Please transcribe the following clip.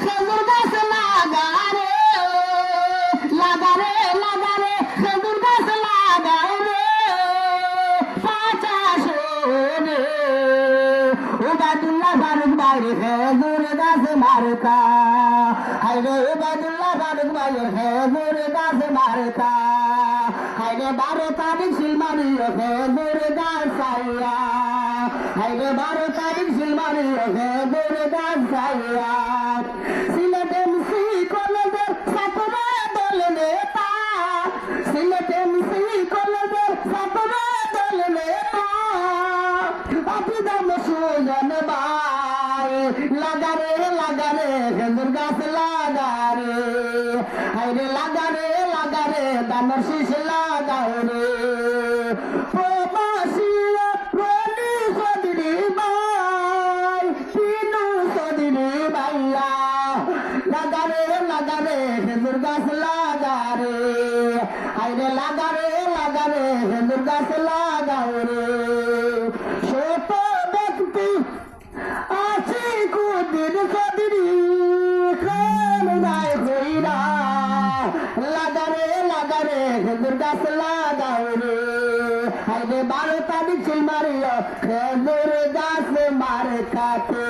খেজুর গাছ লাগা রে লাগা রে লাগা রে খেজুর গাছ লাগাও রে পাচাশো রে উবাদুল্লাহ ফারুক ভাইয়ের খেজুর গাছ মার্কা হাইরে উবাদুল্লাহ ফারুক ভাইয়ের খেজুর গাছ মার্কা হাইরে 12 তারিখ সিলমারি খেজুর গাছ সাইয়া হাইরে 12 তারিখ সিলমারি খেজুর গাছ সাইয়া সিলেট এমসি কলেজের ছাত্র দল নেতা সিলেট এমসি কলেজের ছাত্র দল নেতা আপিদাম সুজন ভাই লাগারে খেজুর গাছ লাগারে হাইরে লাগারে দানোর শীষ লাগাও রে প্রবাসীরা রনি চৌধুরী ভাই পিনু চৌধুরী ভাইয়া লাগারে খেজুর গাছ লাগারে হাইরে লাগারে খেজুর গাছ লাগাও রে ছোট ব্যক্তি আছি কুদিন চৌধুরী খান ভাই হইরা লাগারে খেজুর গাছ লাগাও রে হাইরে 12 তারিখ সিলমারিয়া খেজুর গাছ মার খাতে